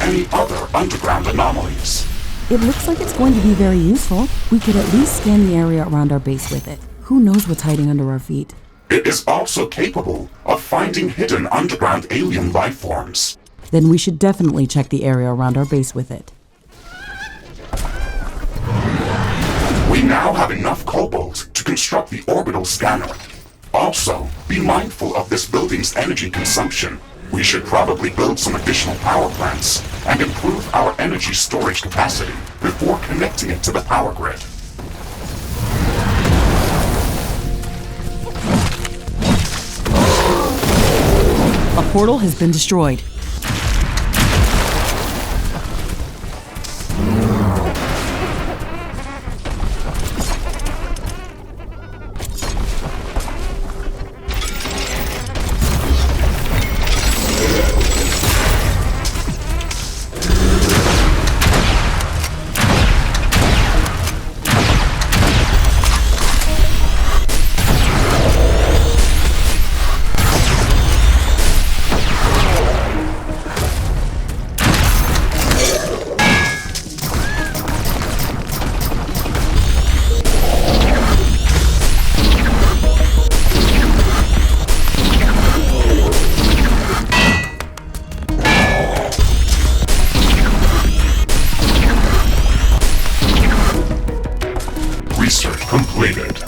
any other underground anomalies. It looks like it's going to be very useful. We could at least scan the area around our base with it. Who knows what's hiding under our feet? It is also capable of finding hidden underground alien life forms. Then we should definitely check the area around our base with it. We now have enough cobalt to construct the orbital scanner. Also, be mindful of this building's energy consumption. We should probably build some additional power plants and improve our energy storage capacity before connecting it to the power grid. A portal has been destroyed. Completed.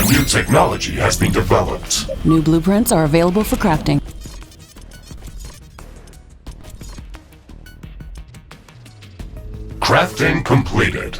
New technology has been developed. New blueprints are available for crafting. Crafting completed.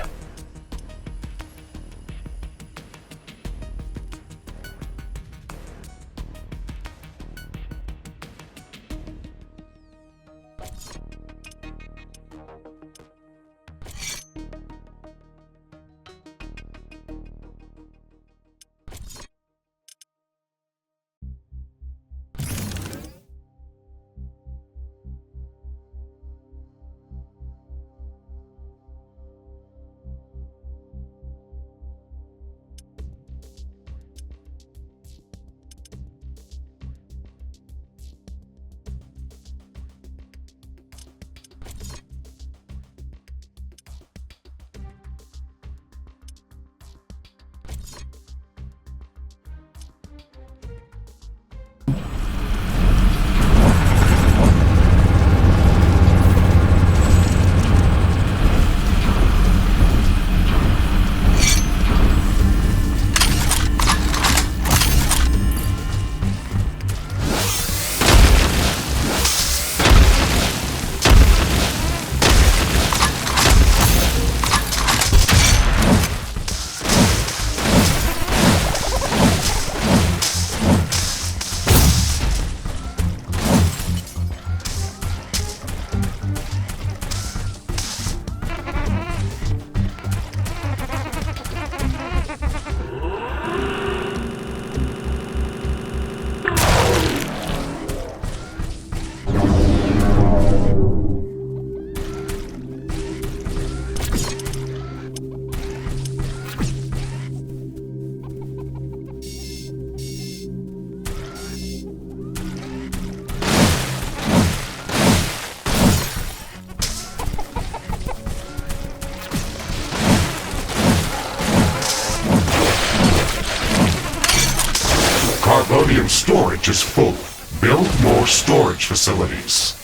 medium storage is full. Build more storage facilities.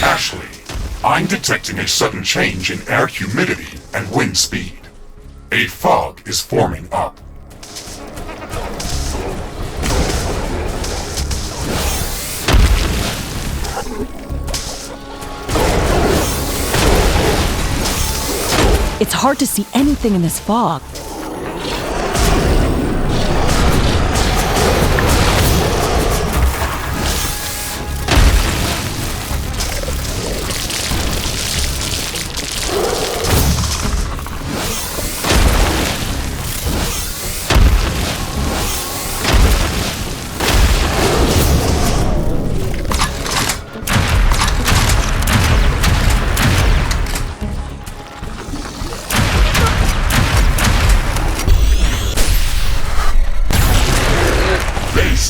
Ashley, I'm detecting a sudden change in air humidity and wind speed. A fog is forming up. It's hard to see anything in this fog.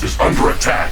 Is under attack.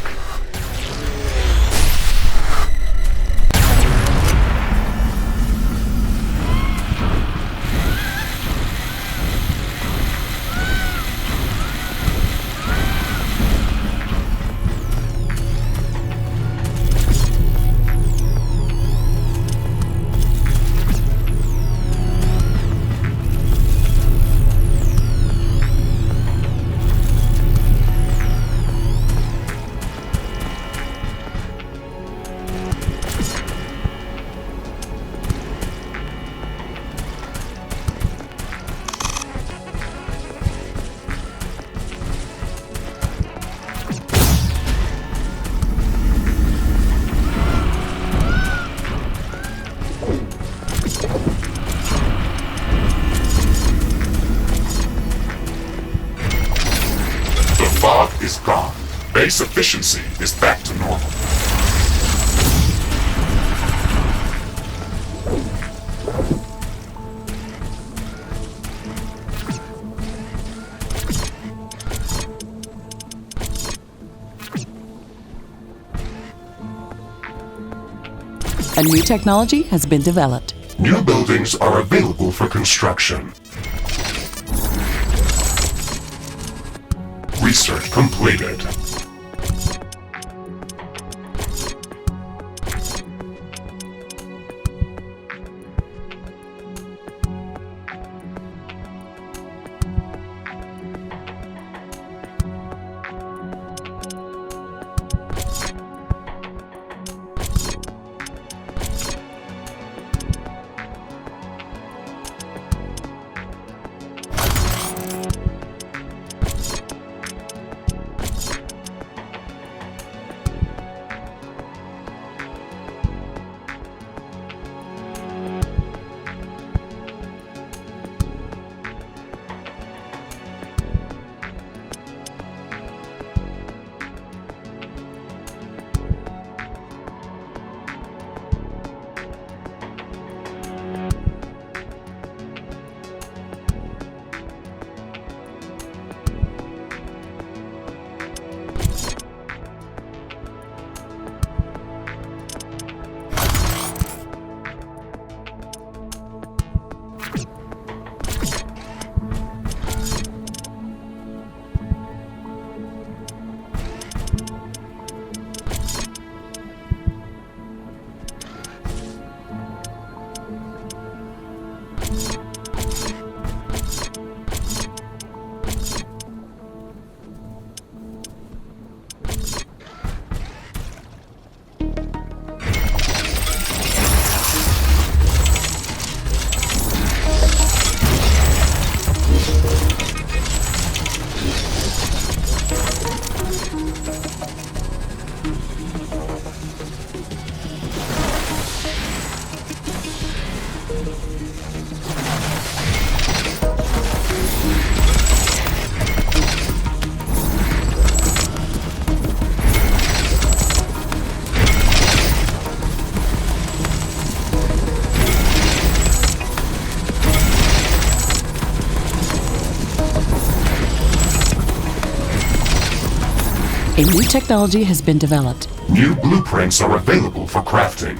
Is gone. Base efficiency is back to normal. A new technology has been developed. New buildings are available for construction. Research completed. A new technology has been developed. New blueprints are available for crafting.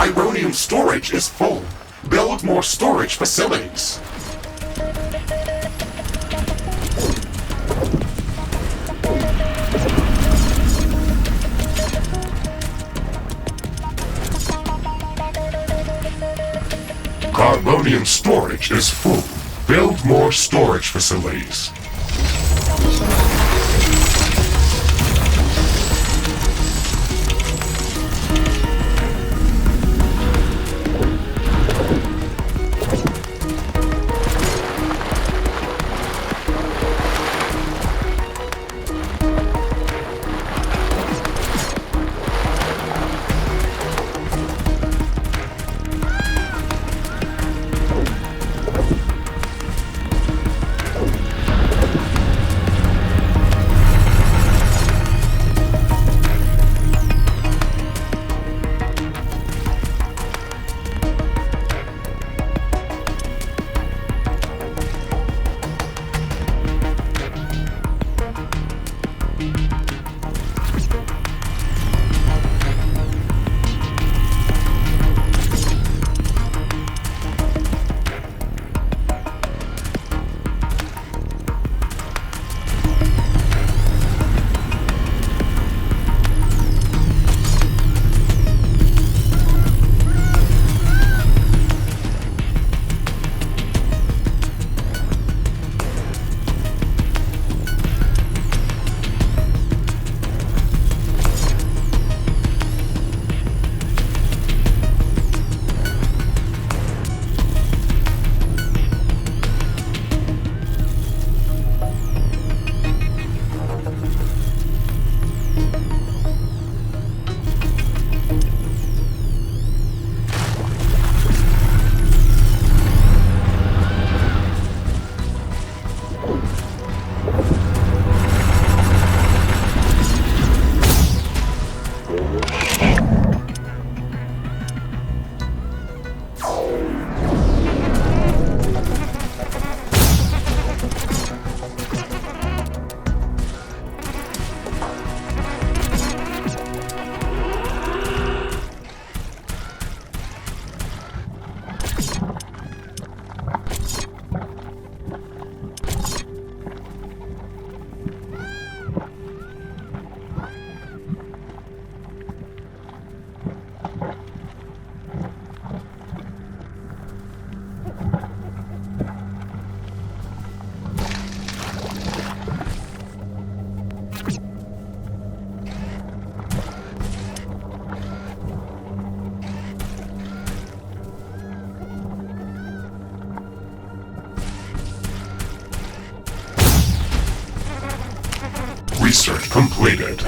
Ironium storage is full. Build more storage facilities. Carbonium storage is full. Build more storage facilities. Research completed.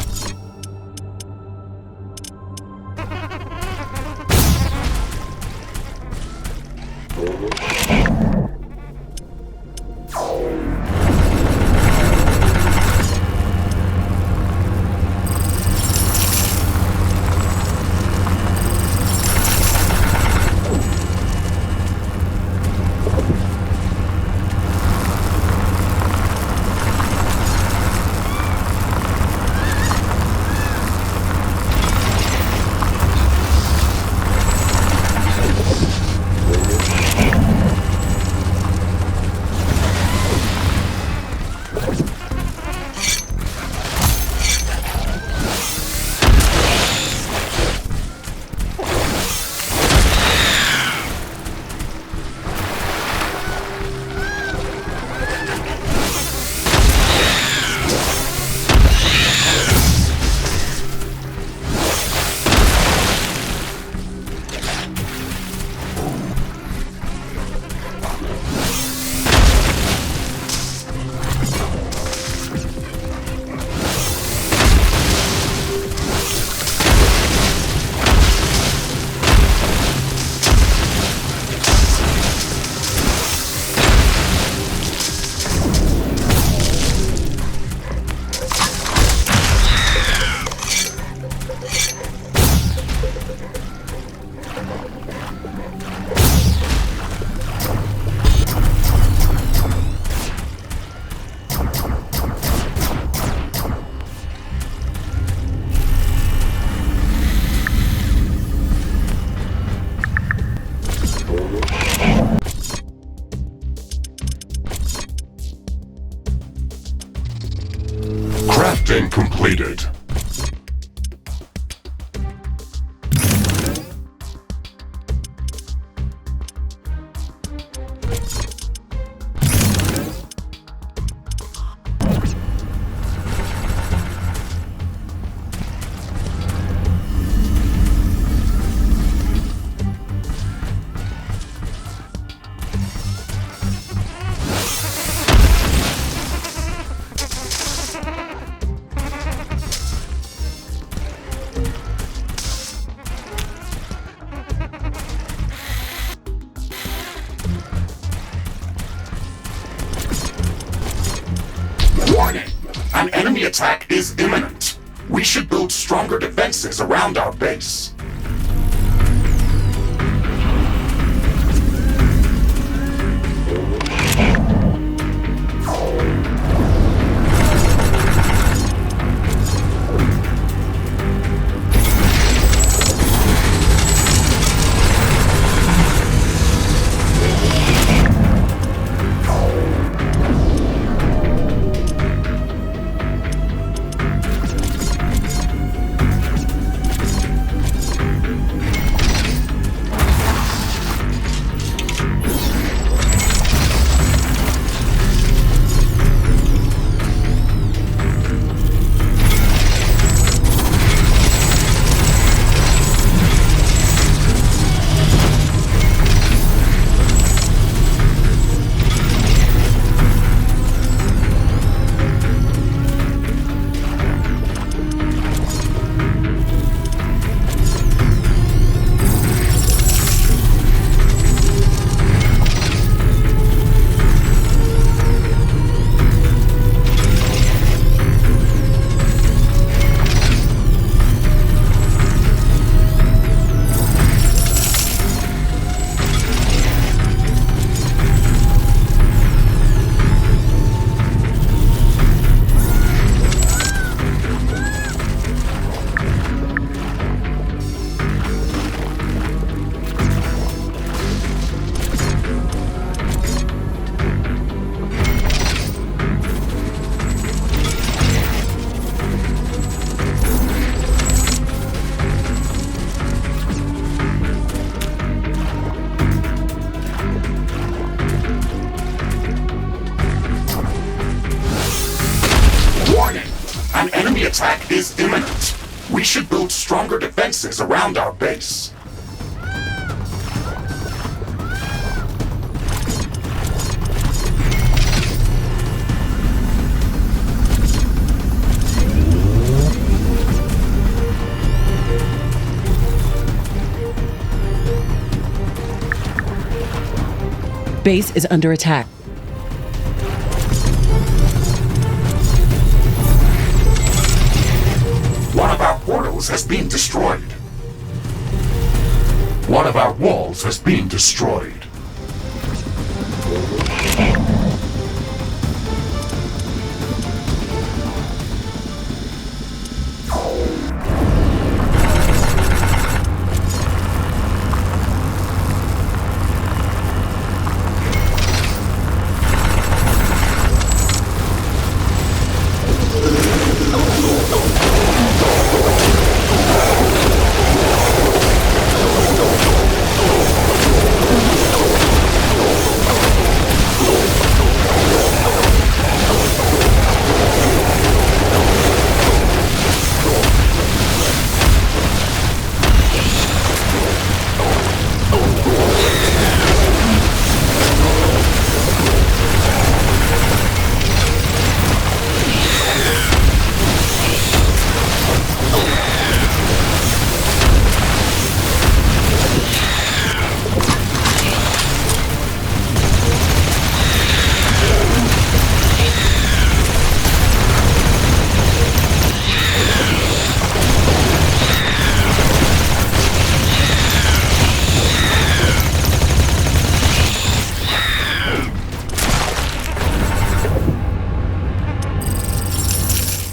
completed. Warning! An enemy attack is imminent. We should build stronger defenses around our base. An enemy attack is imminent. We should build stronger defenses around our base. Base is under attack. One of our portals has been destroyed. One of our walls has been destroyed.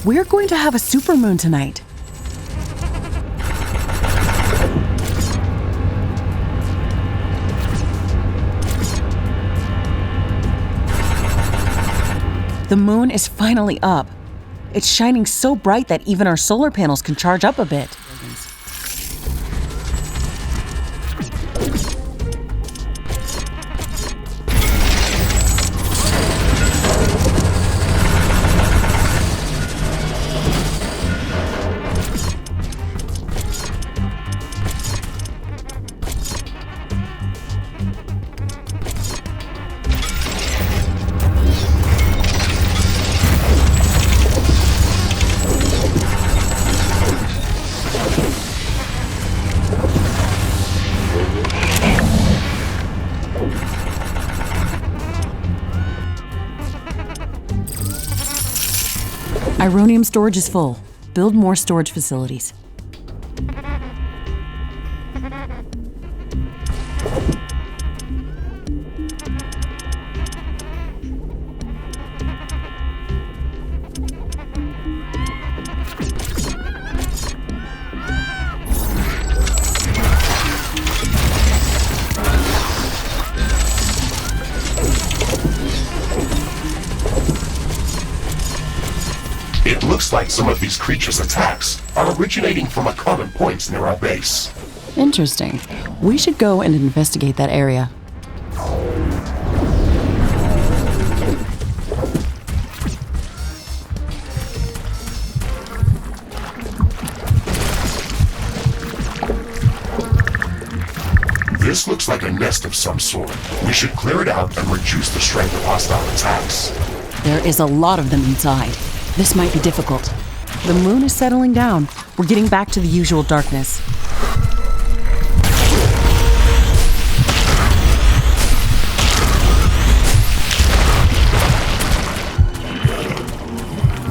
We're going to have a supermoon tonight. The moon is finally up. It's shining so bright that even our solar panels can charge up a bit. Ironium storage is full. Build more storage facilities. It looks like some of these creatures' attacks are originating from a common point near our base. Interesting. We should go and investigate that area. This looks like a nest of some sort. We should clear it out and reduce the strength of hostile attacks. There is a lot of them inside. This might be difficult. The moon is settling down. We're getting back to the usual darkness.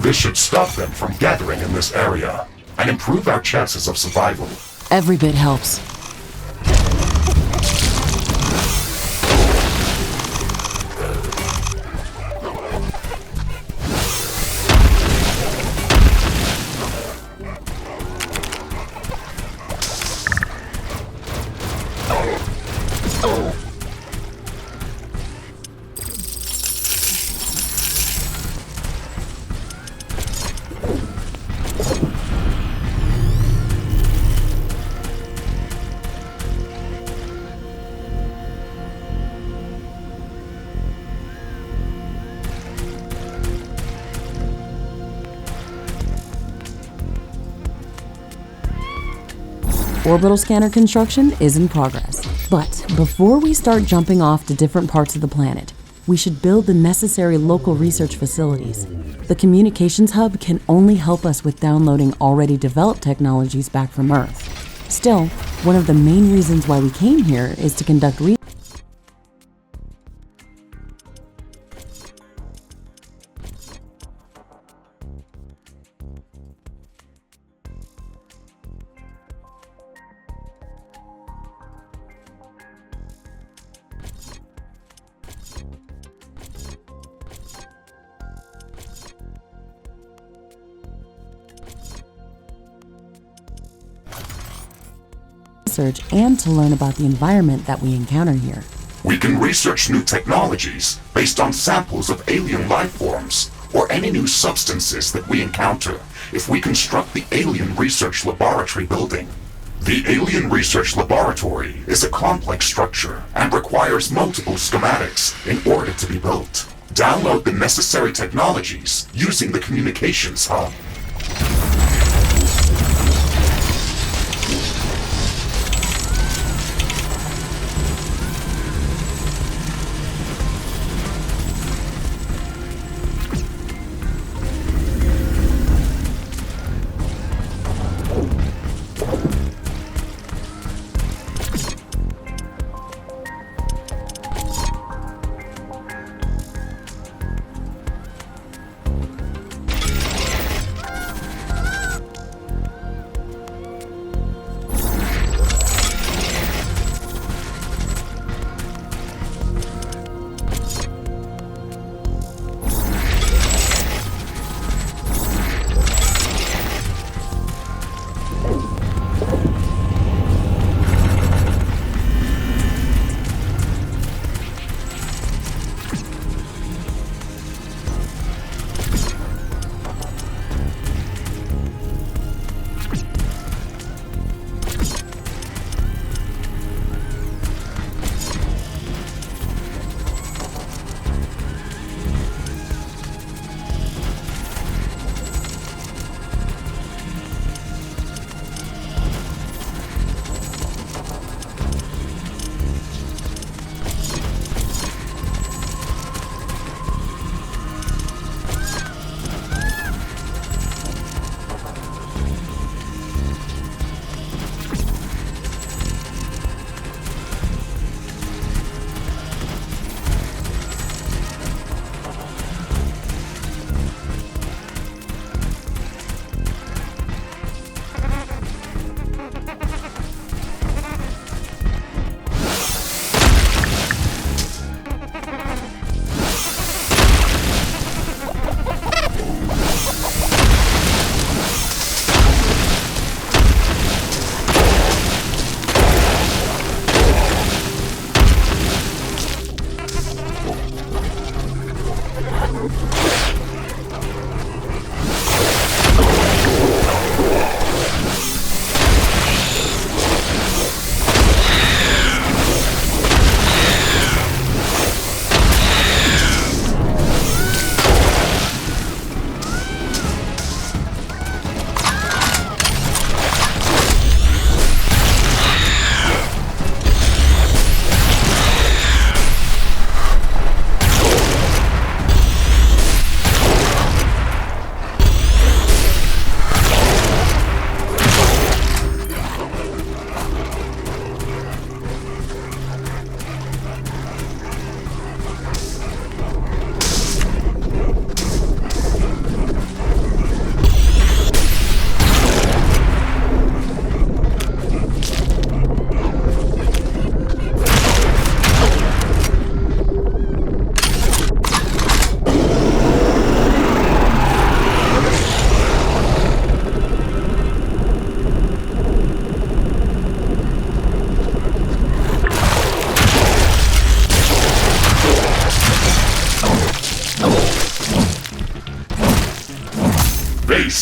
This should stop them from gathering in this area and improve our chances of survival. Every bit helps. Orbital scanner construction is in progress. But before we start jumping off to different parts of the planet, we should build the necessary local research facilities. The communications hub can only help us with downloading already developed technologies back from Earth. Still, one of the main reasons why we came here is to conduct research. And to learn about the environment that we encounter here. We can research new technologies based on samples of alien life forms or any new substances that we encounter if we construct the Alien Research Laboratory building. The Alien Research Laboratory is a complex structure and requires multiple schematics in order to be built. Download the necessary technologies using the communications hub.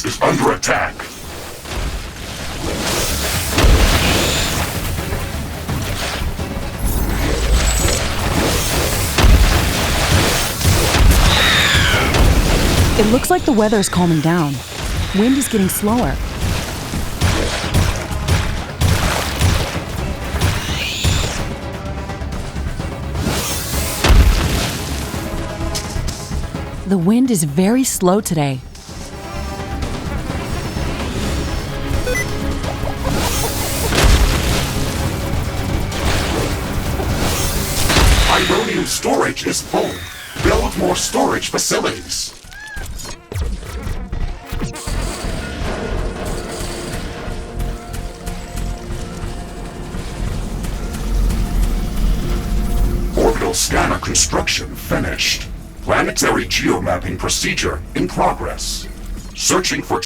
base is under attack. It looks like the weather is calming down. Wind is getting slower. The wind is very slow today. Ironium storage is full. Build more storage facilities. Orbital scanner construction finished. Planetary geomapping procedure in progress. Searching for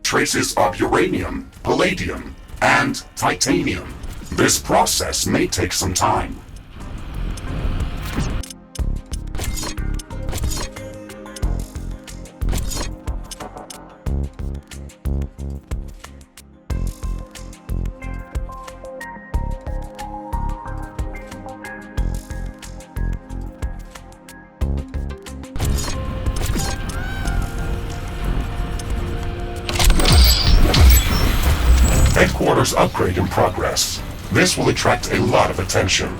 traces of uranium, palladium, and titanium. This process may take some time. Headquarters upgrade in progress. This will attract a lot of attention.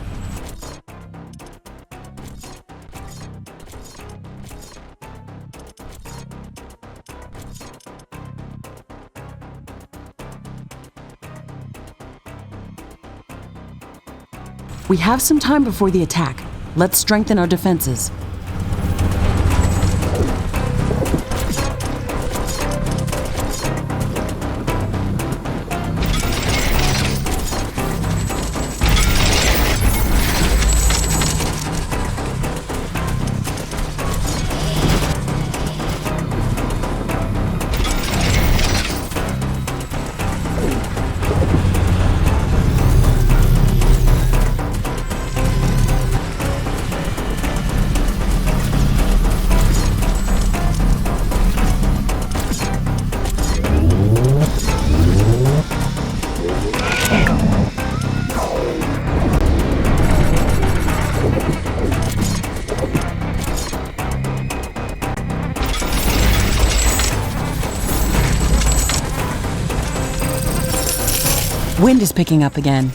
We have some time before the attack. Let's strengthen our defenses. Wind is picking up again.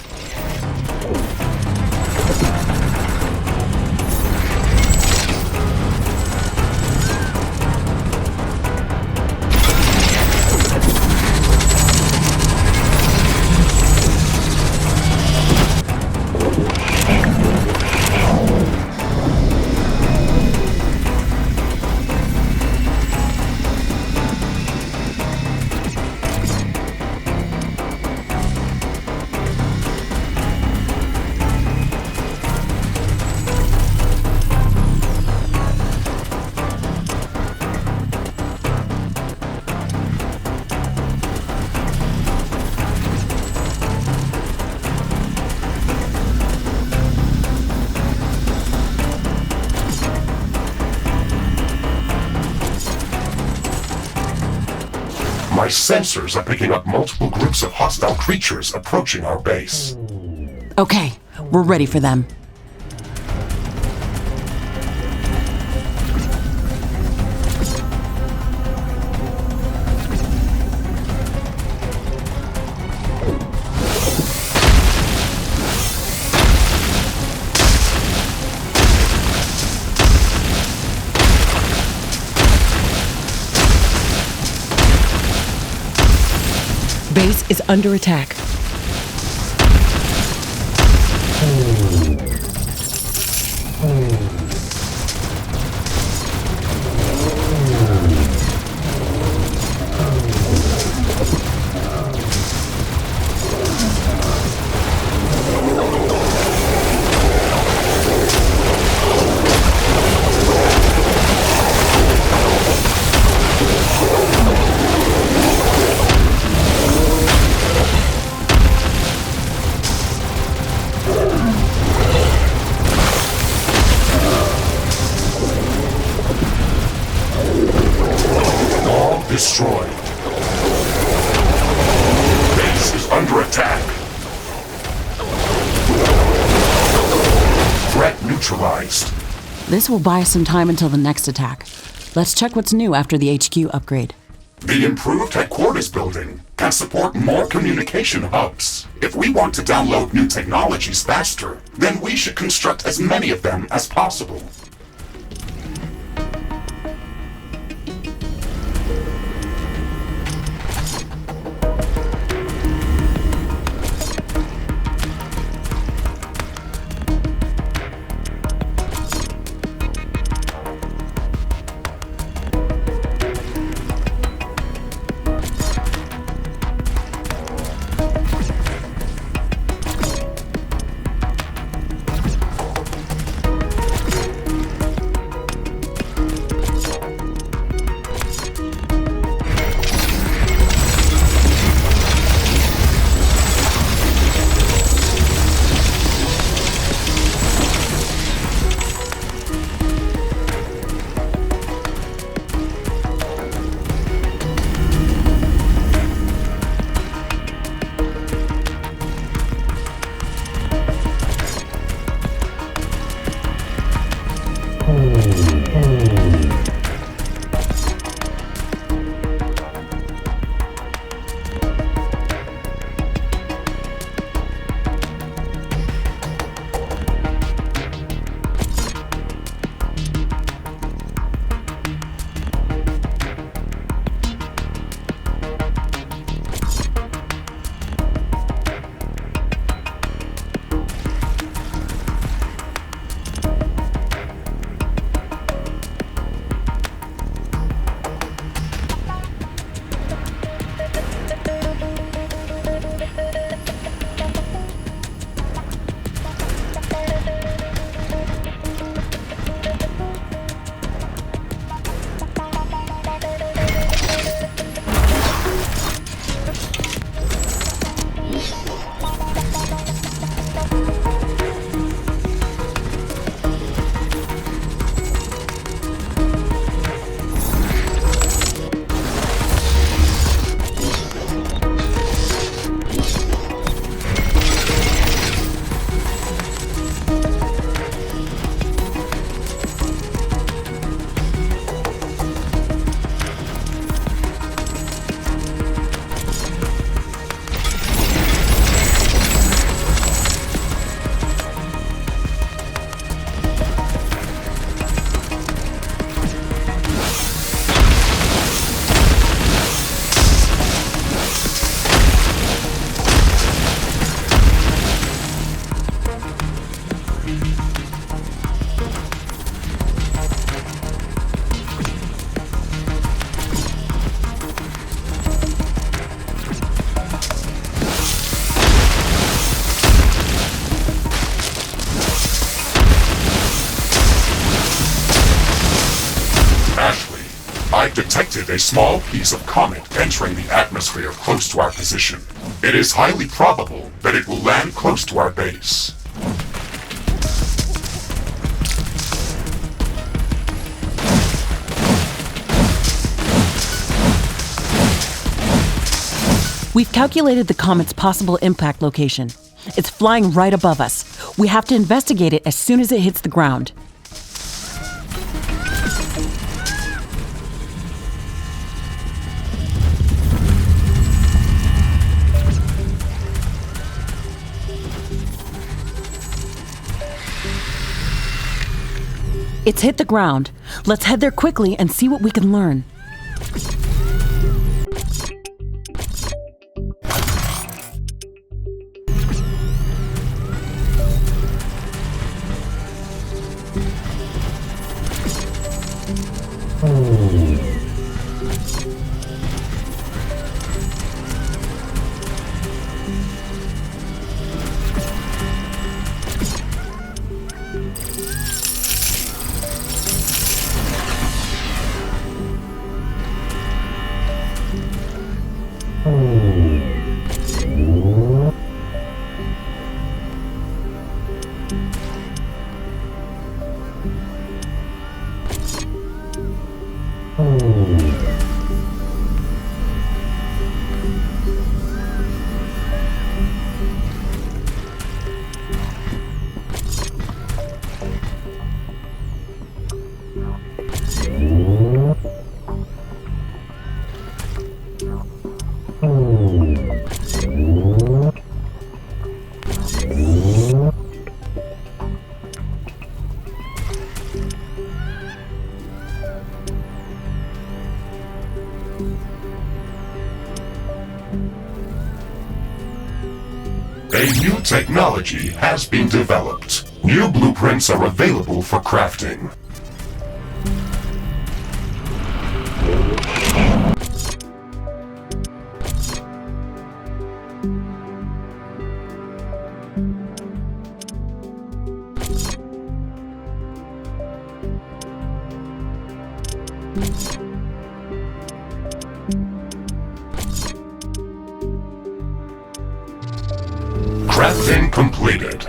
My sensors are picking up multiple groups of hostile creatures approaching our base. Okay, we're ready for them. Base is under attack. destroyed. Base is under attack. Threat neutralized. This will buy us some time until the next attack. Let's check what's new after the HQ upgrade. The improved headquarters building can support more communication hubs. If we want to download new technologies faster, then we should construct as many of them as possible. I detected a small piece of comet entering the atmosphere close to our position. It is highly probable that it will land close to our base. We've calculated the comet's possible impact location. It's flying right above us. We have to investigate it as soon as it hits the ground. It's hit the ground. Let's head there quickly and see what we can learn. A new technology has been developed. New blueprints are available for crafting. Crafting completed.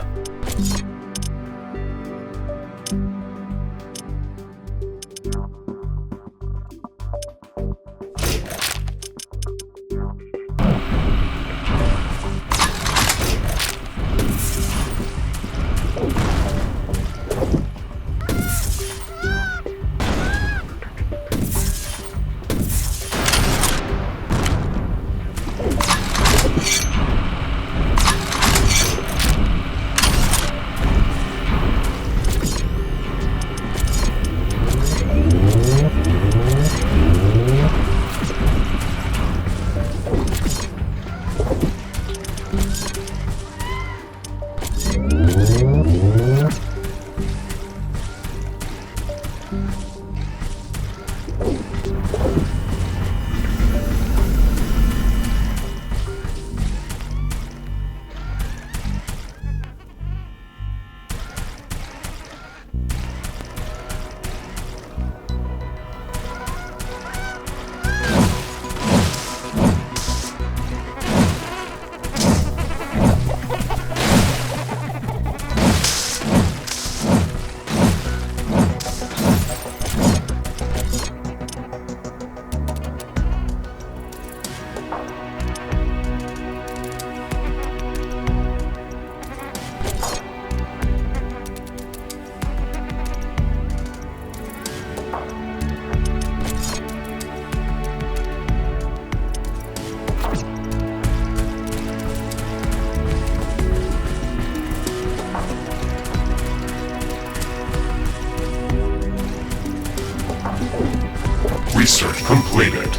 Research completed.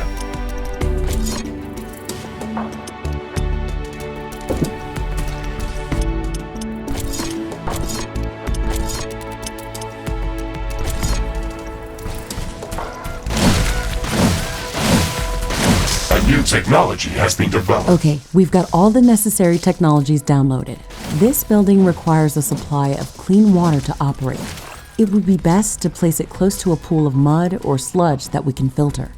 A new technology has been developed. Okay, we've got all the necessary technologies downloaded. This building requires a supply of clean water to operate. It would be best to place it close to a pool of mud or sludge that we can filter.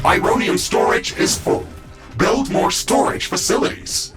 Ironium storage is full. Build more storage facilities.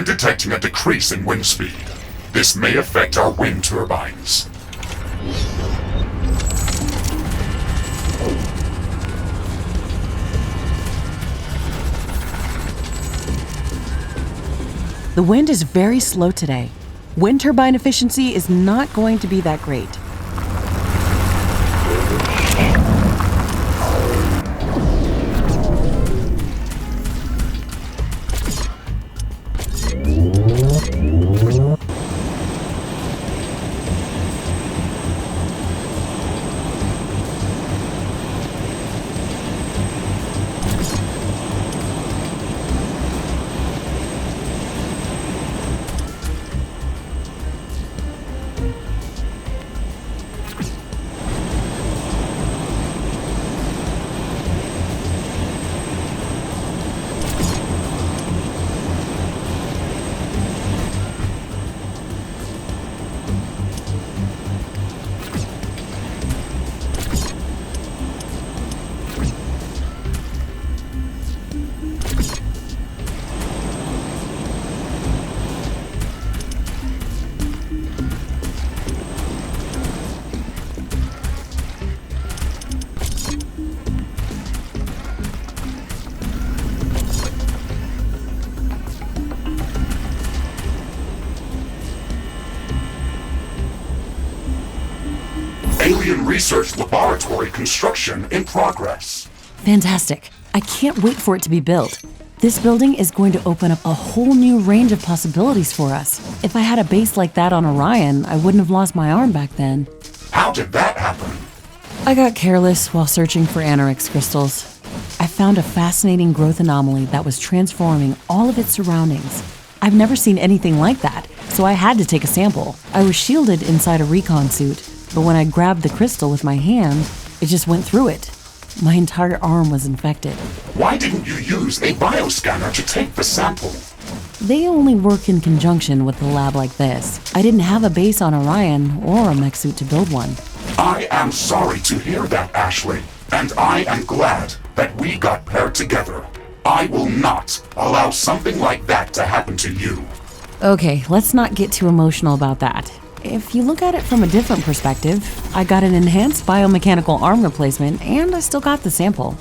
I'm detecting a decrease in wind speed. This may affect our wind turbines. The wind is very slow today. Wind turbine efficiency is not going to be that great. Alien Research Laboratory construction in progress. Fantastic. I can't wait for it to be built. This building is going to open up a whole new range of possibilities for us. If I had a base like that on Orion, I wouldn't have lost my arm back then. How did that happen? I got careless while searching for Anorix crystals. I found a fascinating growth anomaly that was transforming all of its surroundings. I've never seen anything like that, so I had to take a sample. I was shielded inside a recon suit, but when I grabbed the crystal with my hand, it just went through it. My entire arm was infected. Why didn't you use a bioscanner to take the sample? They only work in conjunction with a lab like this. I didn't have a base on Orion or a mech suit to build one. I am sorry to hear that, Ashley, and I am glad that we got paired together. I will not allow something like that to happen to you. Okay, let's not get too emotional about that. If you look at it from a different perspective, I got an enhanced biomechanical arm replacement and I still got the sample.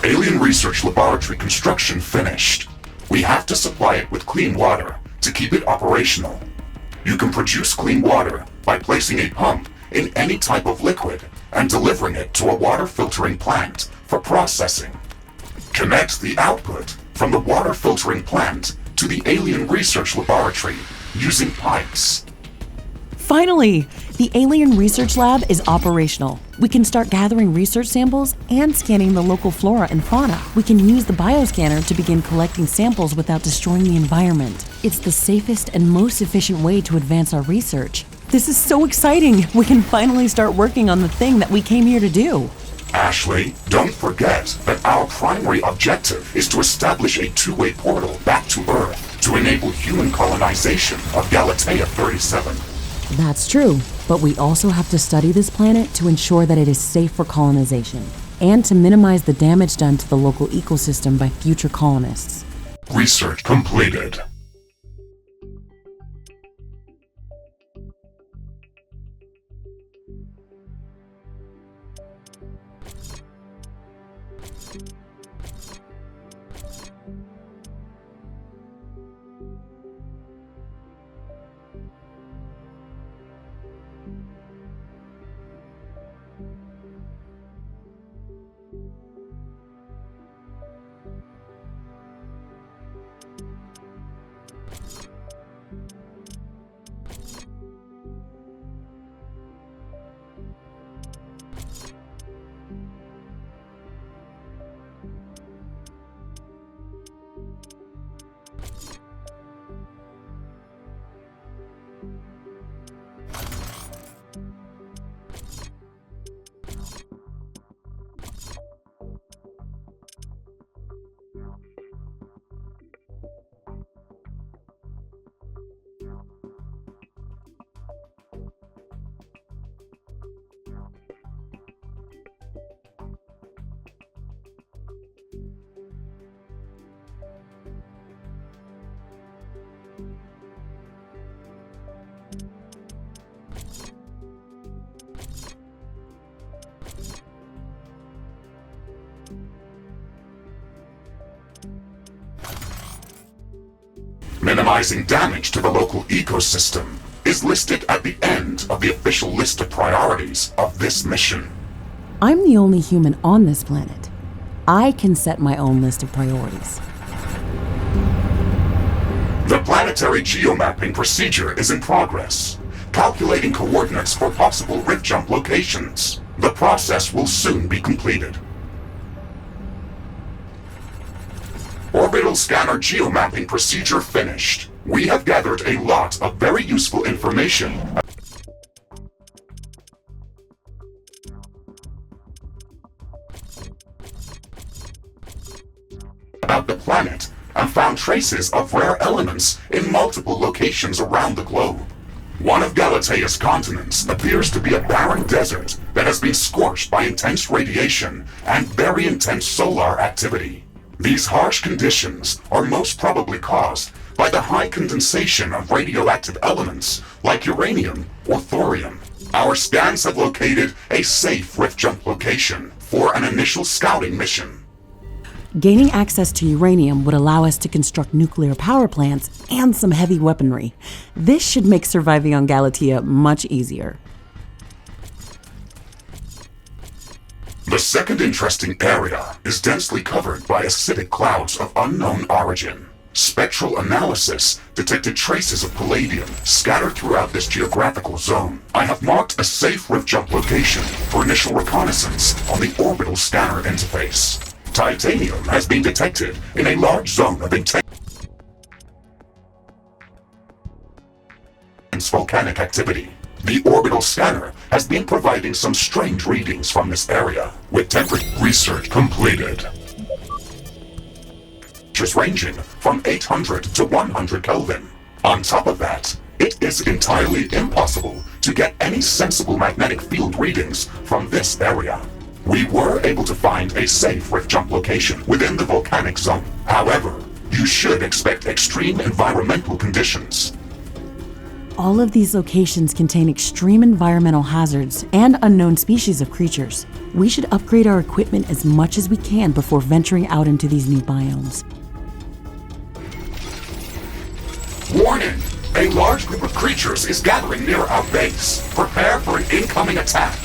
Alien Research Laboratory construction finished. We have to supply it with clean water to keep it operational. You can produce clean water by placing a pump in any type of liquid and delivering it to a water filtering plant for processing. Connect the output from the water filtering plant to the alien research laboratory using pipes. Finally! The Alien Research Lab is operational. We can start gathering research samples and scanning the local flora and fauna. We can use the bioscanner to begin collecting samples without destroying the environment. It's the safest and most efficient way to advance our research. This is so exciting! We can finally start working on the thing that we came here to do. Ashley, don't forget that our primary objective is to establish a two-way portal back to Earth to enable human colonization of Galatea 37. That's true, but we also have to study this planet to ensure that it is safe for colonization, and to minimize the damage done to the local ecosystem by future colonists. Research completed. Minimizing damage to the local ecosystem is listed at the end of the official list of priorities of this mission. I'm the only human on this planet. I can set my own list of priorities. The planetary geomapping procedure is in progress, calculating coordinates for possible rift jump locations. The process will soon be completed. Orbital scanner geomapping procedure finished. We have gathered a lot of very useful information about the planet and found traces of rare elements in multiple locations around the globe. One of Galatea's continents appears to be a barren desert that has been scorched by intense radiation and very intense solar activity. These harsh conditions are most probably caused by the high condensation of radioactive elements like uranium or thorium. Our scans have located a safe rift jump location for an initial scouting mission. Gaining access to uranium would allow us to construct nuclear power plants and some heavy weaponry. This should make surviving on Galatea much easier. The second interesting area is densely covered by acidic clouds of unknown origin. Spectral analysis detected traces of palladium scattered throughout this geographical zone. I have marked a safe rift jump location for initial reconnaissance on the orbital scanner interface. Titanium has been detected in a large zone of intense volcanic activity. The orbital scanner has been providing some strange readings from this area, with temperature research completed. Temperatures ranging from 800 to 100 Kelvin. On top of that, it is entirely impossible to get any sensible magnetic field readings from this area. We were able to find a safe rift jump location within the volcanic zone. However, you should expect extreme environmental conditions. All of these locations contain extreme environmental hazards and unknown species of creatures. We should upgrade our equipment as much as we can before venturing out into these new biomes. Warning! A large group of creatures is gathering near our base. Prepare for an incoming attack.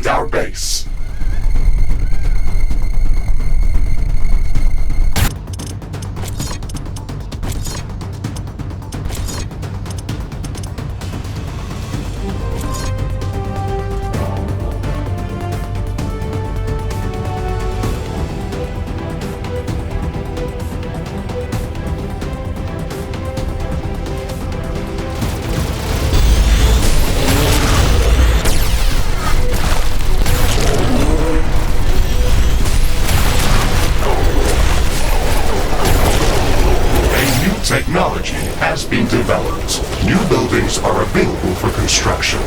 find our base. Technology has been developed. New buildings are available for construction.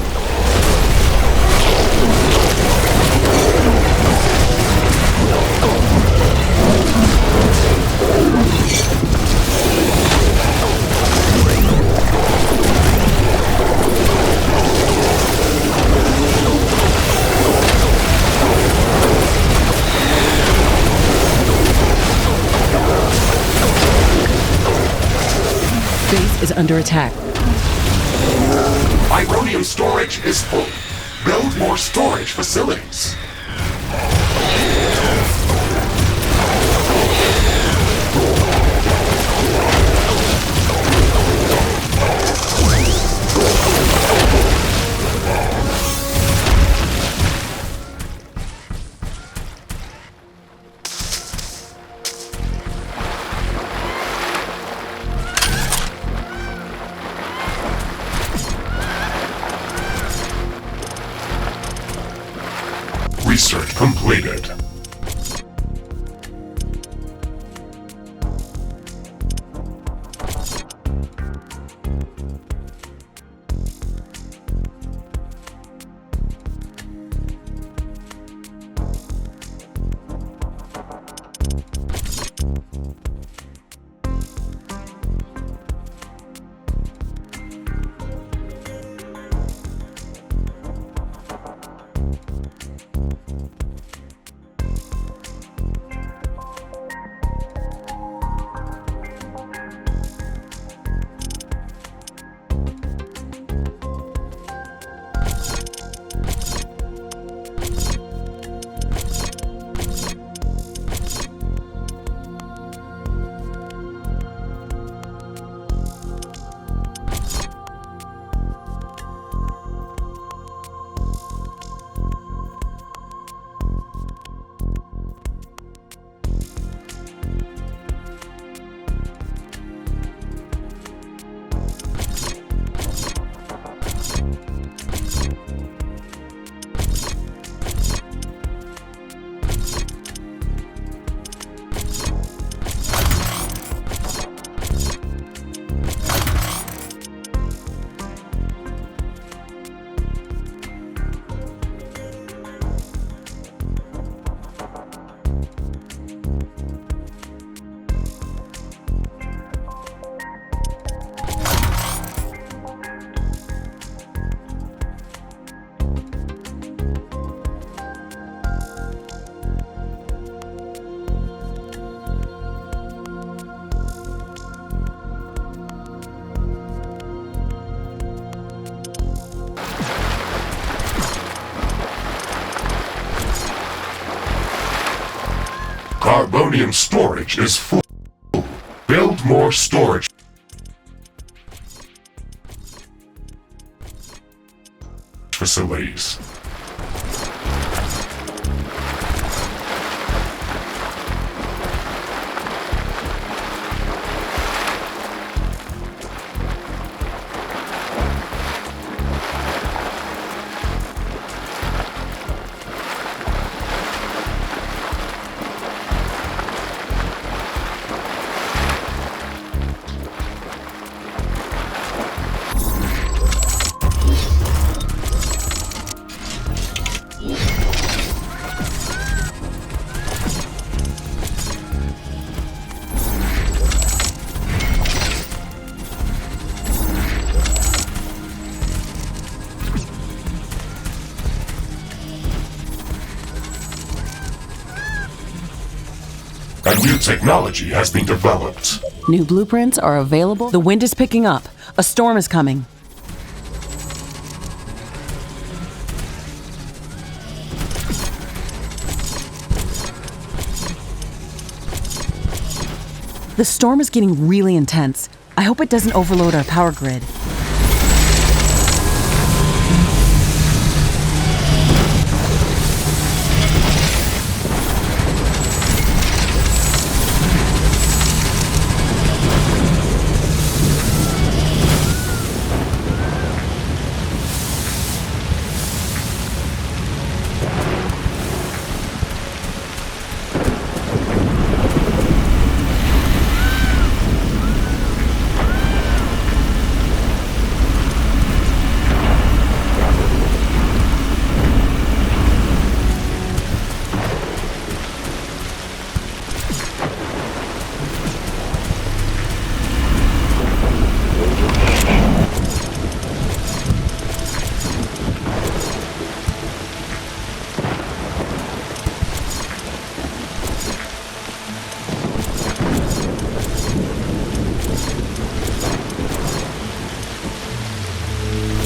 Base is under attack. Ironium storage is full. Build more storage facilities. Research completed. Carbonium storage is full. Build more storage facilities. A new technology has been developed. New blueprints are available. The wind is picking up. A storm is coming. The storm is getting really intense. I hope it doesn't overload our power grid.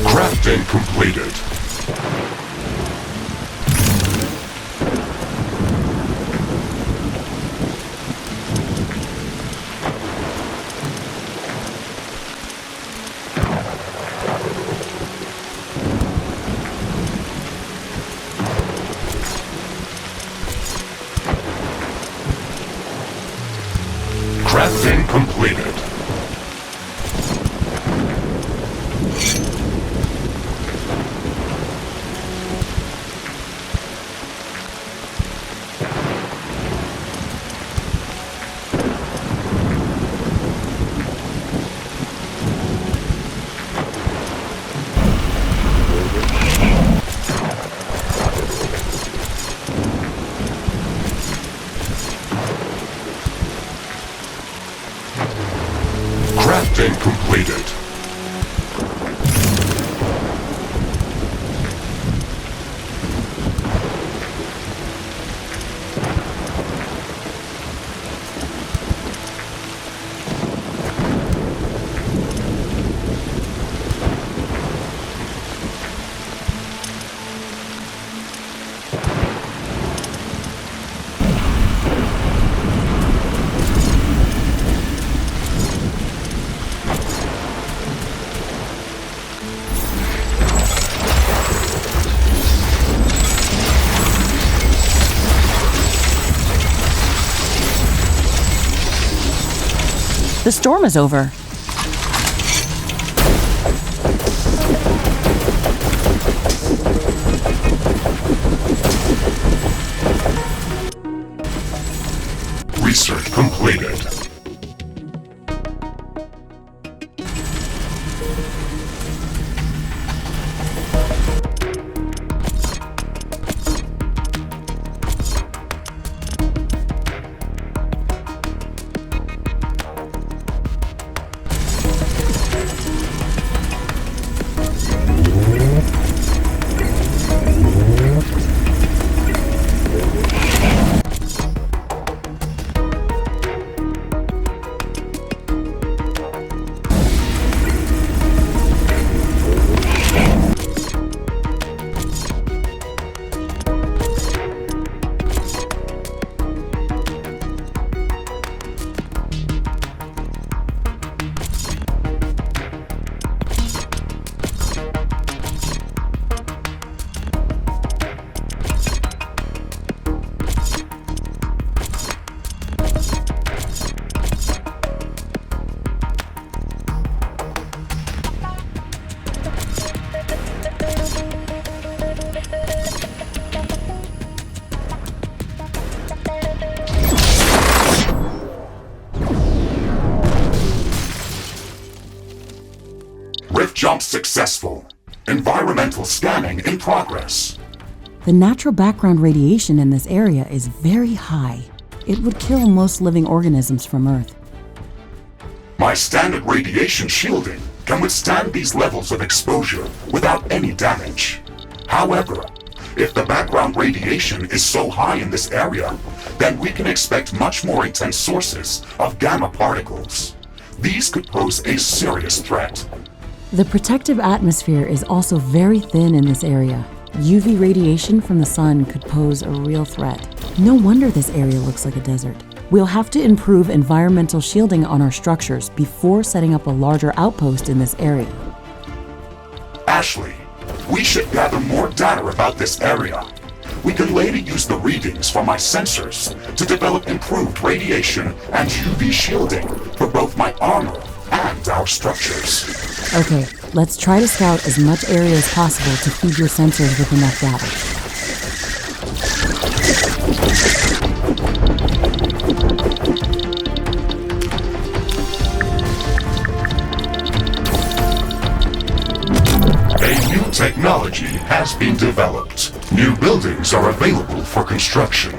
Crafting completed. Crafting completed. Crafting completed. The storm is over. Research completed. Rift jump successful. Environmental scanning in progress. The natural background radiation in this area is very high. It would kill most living organisms from Earth. My standard radiation shielding can withstand these levels of exposure without any damage. However, if the background radiation is so high in this area, then we can expect much more intense sources of gamma particles. These could pose a serious threat. The protective atmosphere is also very thin in this area. UV radiation from the sun could pose a real threat. No wonder this area looks like a desert. We'll have to improve environmental shielding on our structures before setting up a larger outpost in this area. Ashley, we should gather more data about this area. We can later use the readings from my sensors to develop improved radiation and UV shielding for both my armor and our structures. Okay, let's try to scout as much area as possible to feed your sensors with enough data. A new technology has been developed. New buildings are available for construction.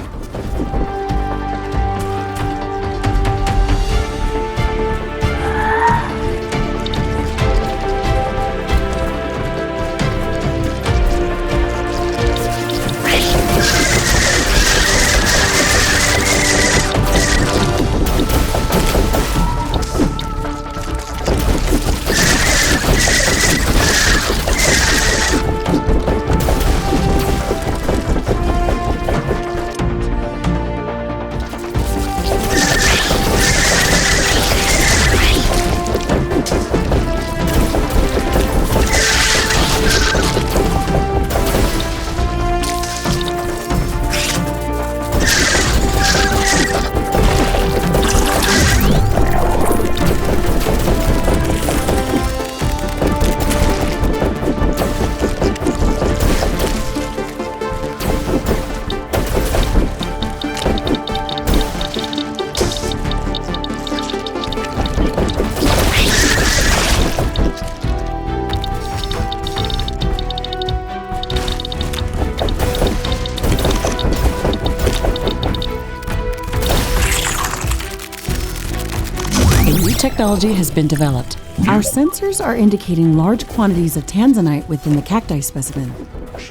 Technology has been developed. Our sensors are indicating large quantities of tanzanite within the cacti specimen.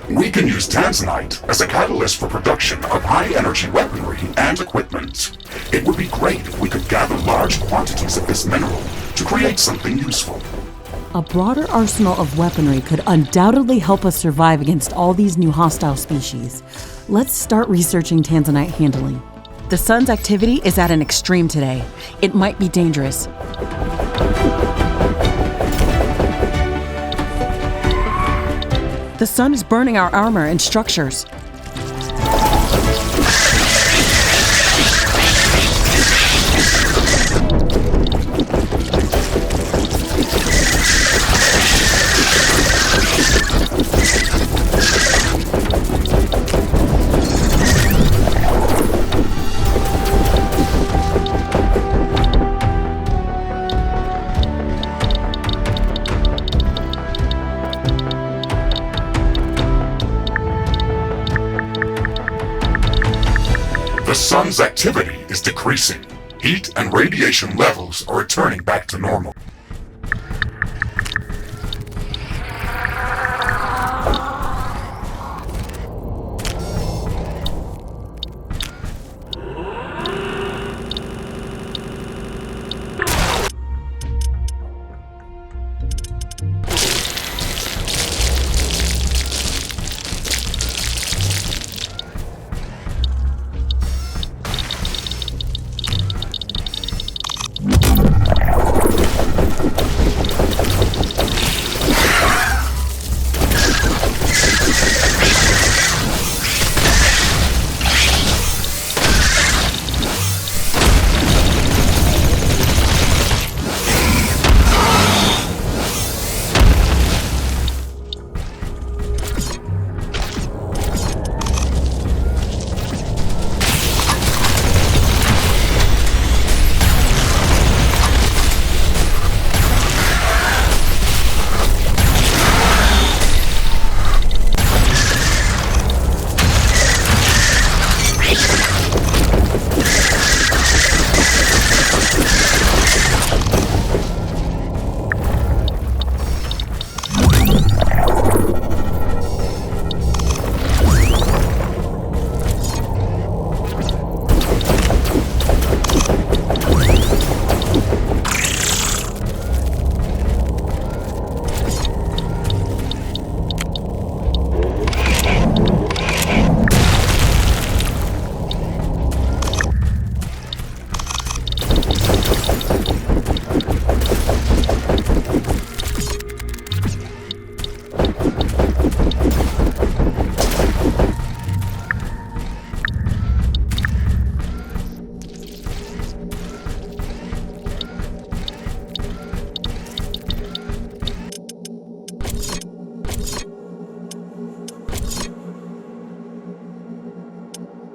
We can use tanzanite as a catalyst for production of high-energy weaponry and equipment. It would be great if we could gather large quantities of this mineral to create something useful. A broader arsenal of weaponry could undoubtedly help us survive against all these new hostile species. Let's start researching tanzanite handling. The sun's activity is at an extreme today. It might be dangerous. The sun is burning our armor and structures. The sun's activity is decreasing. Heat and radiation levels are returning back to normal.